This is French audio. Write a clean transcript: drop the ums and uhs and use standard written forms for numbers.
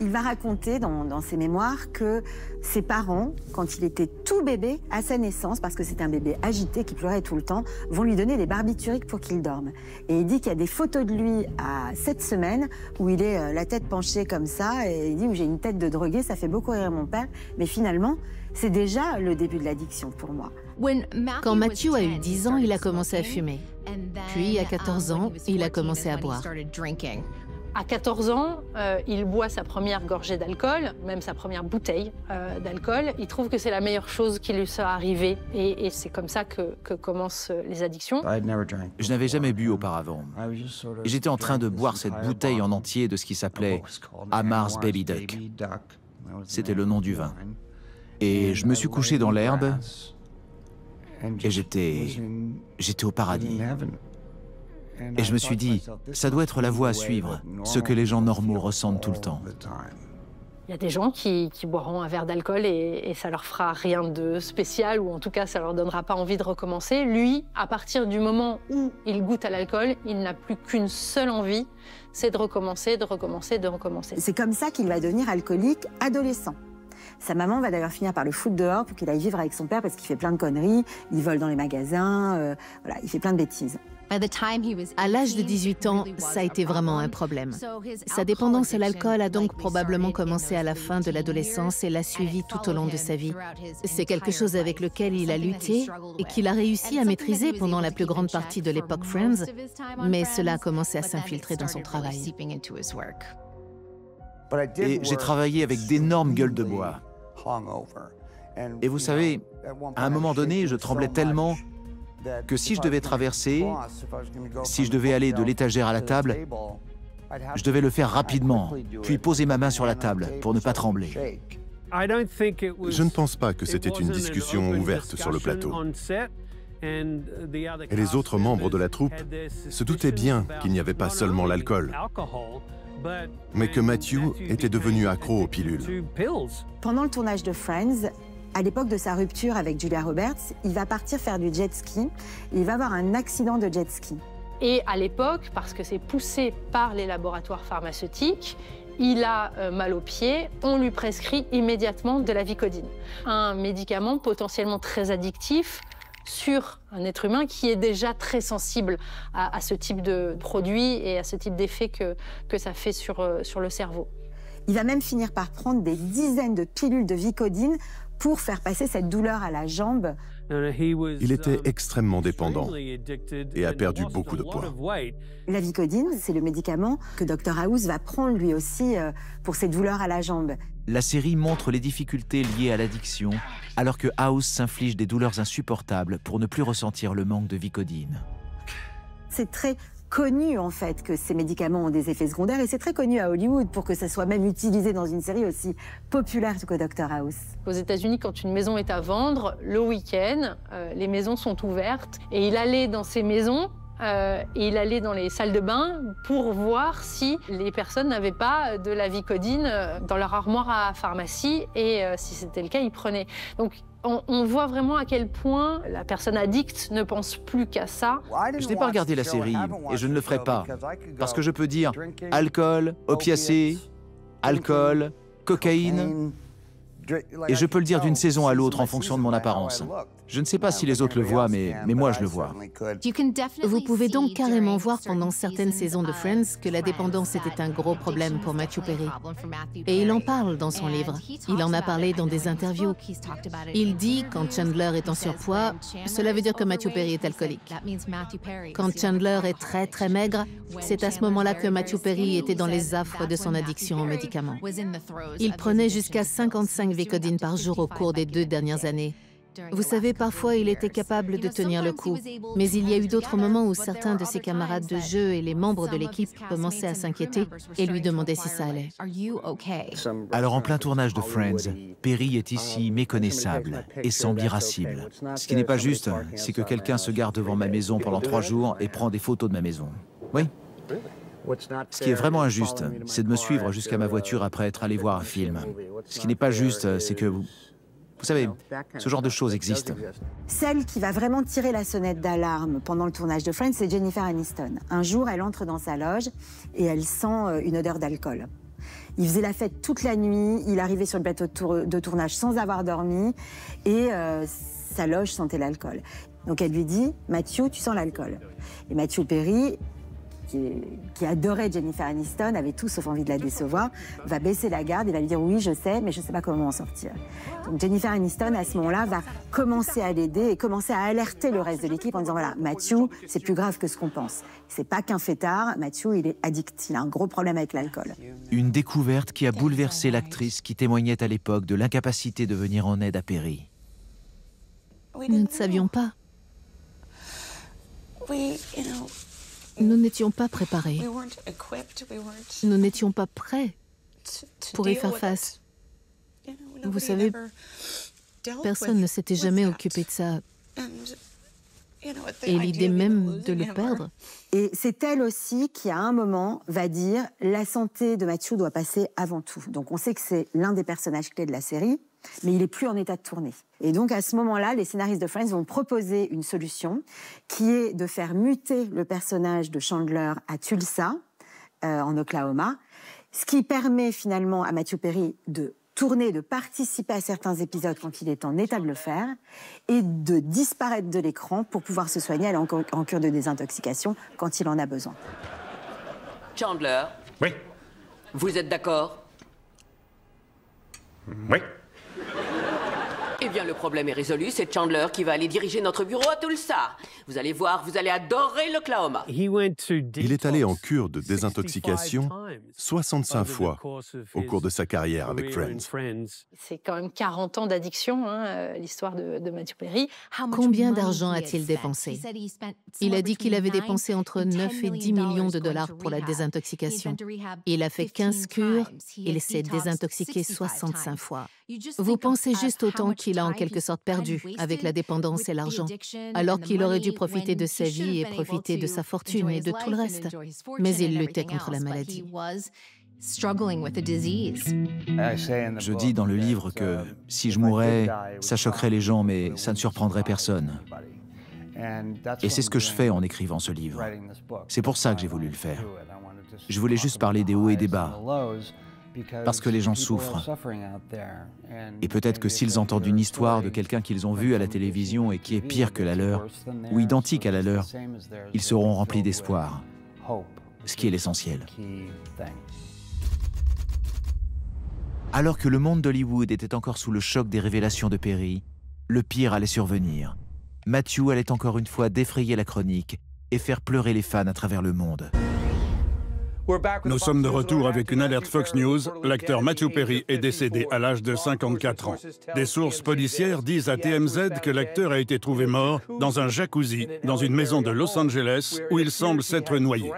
Il va raconter dans ses mémoires que ses parents, quand il était tout bébé, à sa naissance, parce que c'est un bébé agité qui pleurait tout le temps, vont lui donner des barbituriques pour qu'il dorme. Et il dit qu'il y a des photos de lui à 7 semaines où il est la tête penchée comme ça, et il dit où j'ai une tête de drogué, ça fait beaucoup rire mon père. Mais finalement, c'est déjà le début de l'addiction pour moi. Quand Matthew a eu 10 ans, il a commencé à fumer. Puis, à 14 ans, il a commencé à boire. À 14 ans, il boit sa première gorgée d'alcool, même sa première bouteille d'alcool. Il trouve que c'est la meilleure chose qui lui soit arrivée. Et c'est comme ça que commencent les addictions. Je n'avais jamais bu auparavant. Et j'étais en train de boire cette bouteille en entier de ce qui s'appelait Amar's Baby Duck. C'était le nom du vin. Et je me suis couché dans l'herbe et j'étais au paradis. Et je me suis dit, ça doit être la voie à suivre, ce que les gens normaux ressentent tout le temps. Il y a des gens qui boiront un verre d'alcool et ça leur fera rien de spécial, ou en tout cas, ça leur donnera pas envie de recommencer. Lui, à partir du moment où il goûte à l'alcool, il n'a plus qu'une seule envie, c'est de recommencer, de recommencer, de recommencer. C'est comme ça qu'il va devenir alcoolique adolescent. Sa maman va d'ailleurs finir par le foutre dehors pour qu'il aille vivre avec son père parce qu'il fait plein de conneries, il vole dans les magasins, voilà, il fait plein de bêtises. À l'âge de 18 ans, ça a été vraiment un problème. Sa dépendance à l'alcool a donc probablement commencé à la fin de l'adolescence et l'a suivi tout au long de sa vie. C'est quelque chose avec lequel il a lutté et qu'il a réussi à maîtriser pendant la plus grande partie de l'époque Friends, mais cela a commencé à s'infiltrer dans son travail. Et j'ai travaillé avec d'énormes gueules de bois. Et vous savez, à un moment donné, je tremblais tellement que si je devais traverser, si je devais aller de l'étagère à la table, je devais le faire rapidement, puis poser ma main sur la table pour ne pas trembler. Je ne pense pas que c'était une discussion ouverte sur le plateau. Et les autres membres de la troupe se doutaient bien qu'il n'y avait pas seulement l'alcool, mais que Matthew était devenu accro aux pilules. Pendant le tournage de Friends, à l'époque de sa rupture avec Julia Roberts, il va partir faire du jet ski et il va avoir un accident de jet ski. Et à l'époque, parce que c'est poussé par les laboratoires pharmaceutiques, il a mal aux pieds, on lui prescrit immédiatement de la Vicodine, un médicament potentiellement très addictif sur un être humain qui est déjà très sensible à ce type de produit et à ce type d'effet que ça fait sur le cerveau. Il va même finir par prendre des dizaines de pilules de Vicodine pour faire passer cette douleur à la jambe. Il était extrêmement dépendant et a perdu beaucoup de poids. La Vicodine, c'est le médicament que Dr House va prendre lui aussi pour ses douleurs à la jambe. La série montre les difficultés liées à l'addiction, alors que House s'inflige des douleurs insupportables pour ne plus ressentir le manque de Vicodine. C'est très connu en fait que ces médicaments ont des effets secondaires et c'est très connu à Hollywood pour que ça soit même utilisé dans une série aussi populaire que Dr House. Aux États-Unis, quand une maison est à vendre, le week-end, les maisons sont ouvertes et il allait dans ces maisons et il allait dans les salles de bain pour voir si les personnes n'avaient pas de la Vicodine dans leur armoire à pharmacie et si c'était le cas, ils prenaient. Donc, on voit vraiment à quel point la personne addicte ne pense plus qu'à ça. Je n'ai pas regardé la série et je ne le ferai pas, parce que je peux dire alcool, opiacés, alcool, cocaïne, et je peux le dire d'une saison à l'autre en fonction de mon apparence. Je ne sais pas si les autres le voient, mais moi je le vois. Vous pouvez donc carrément voir pendant certaines saisons de Friends que la dépendance était un gros problème pour Matthew Perry. Et il en parle dans son livre. Il en a parlé dans des interviews. Il dit, quand Chandler est en surpoids, cela veut dire que Matthew Perry est alcoolique. Quand Chandler est très très maigre, c'est à ce moment-là que Matthew Perry était dans les affres de son addiction aux médicaments. Il prenait jusqu'à 55 Vicodine par jour au cours des 2 dernières années. Vous savez, parfois, il était capable de tenir le coup. Mais il y a eu d'autres moments où certains de ses camarades de jeu et les membres de l'équipe commençaient à s'inquiéter et lui demandaient si ça allait. Alors, en plein tournage de Friends, Perry est ici méconnaissable et semble irascible. Ce qui n'est pas juste, c'est que quelqu'un se gare devant ma maison pendant 3 jours et prend des photos de ma maison. Oui. Ce qui est vraiment injuste, c'est de me suivre jusqu'à ma voiture après être allé voir un film. Ce qui n'est pas juste, c'est que... Vous savez, ce genre de choses existent. Celle qui va vraiment tirer la sonnette d'alarme pendant le tournage de Friends, c'est Jennifer Aniston. Un jour, elle entre dans sa loge et elle sent une odeur d'alcool. Il faisait la fête toute la nuit, il arrivait sur le plateau de tournage sans avoir dormi et sa loge sentait l'alcool. Donc elle lui dit « Matthew, tu sens l'alcool ». Et Matthew Perry, qui adorait Jennifer Aniston, avait tout sauf envie de la décevoir, va baisser la garde et va lui dire « Oui, je sais, mais je ne sais pas comment en sortir ». Donc Jennifer Aniston, à ce moment-là, va commencer à l'aider et commencer à alerter le reste de l'équipe en disant « Voilà, Matthew, c'est plus grave que ce qu'on pense. C'est pas qu'un fêtard, Matthew, il est addict, il a un gros problème avec l'alcool. » Une découverte qui a bouleversé l'actrice qui témoignait à l'époque de l'incapacité de venir en aide à Perry. Nous ne savions pas. Nous n'étions pas préparés. Nous n'étions pas prêts pour y faire face. Vous savez, personne ne s'était jamais occupé de ça. Et l'idée même de le perdre. Et c'est elle aussi qui, à un moment, va dire « La santé de Matthew doit passer avant tout ». Donc on sait que c'est l'un des personnages clés de la série, mais il n'est plus en état de tourner. Et donc à ce moment-là, les scénaristes de Friends vont proposer une solution qui est de faire muter le personnage de Chandler à Tulsa, en Oklahoma, ce qui permet finalement à Matthew Perry de tourner, de participer à certains épisodes quand il est en état de le faire et de disparaître de l'écran pour pouvoir se soigner, aller en cure de désintoxication quand il en a besoin. Chandler? Oui. Vous êtes d'accord? Oui. Eh bien, le problème est résolu. C'est Chandler qui va aller diriger notre bureau à Tulsa. Vous allez voir, vous allez adorer l'Oklahoma. Il est allé en cure de désintoxication 65 fois au cours de sa carrière avec Friends. C'est quand même 40 ans d'addiction, l'histoire de Matthew Perry. Combien d'argent a-t-il dépensé? Il a dit qu'il avait dépensé entre 9 et 10 millions de dollars pour la désintoxication. Il a fait 15 cures, il s'est désintoxiqué 65 fois. Vous pensez juste au temps qu'il a en quelque sorte perdu avec la dépendance et l'argent, alors qu'il aurait dû profiter de sa vie et profiter de sa fortune et de tout le reste. Mais il luttait contre la maladie. Je dis dans le livre que si je mourais, ça choquerait les gens, mais ça ne surprendrait personne. Et c'est ce que je fais en écrivant ce livre. C'est pour ça que j'ai voulu le faire. Je voulais juste parler des hauts et des bas, parce que les gens souffrent. Et peut-être que s'ils entendent une histoire de quelqu'un qu'ils ont vu à la télévision et qui est pire que la leur, ou identique à la leur, ils seront remplis d'espoir, ce qui est l'essentiel. Alors que le monde d'Hollywood était encore sous le choc des révélations de Perry, le pire allait survenir. Matthew allait encore une fois défrayer la chronique et faire pleurer les fans à travers le monde. Nous sommes de retour avec une alerte Fox News. L'acteur Matthew Perry est décédé à l'âge de 54 ans. Des sources policières disent à TMZ que l'acteur a été trouvé mort dans un jacuzzi dans une maison de Los Angeles où il semble s'être noyé.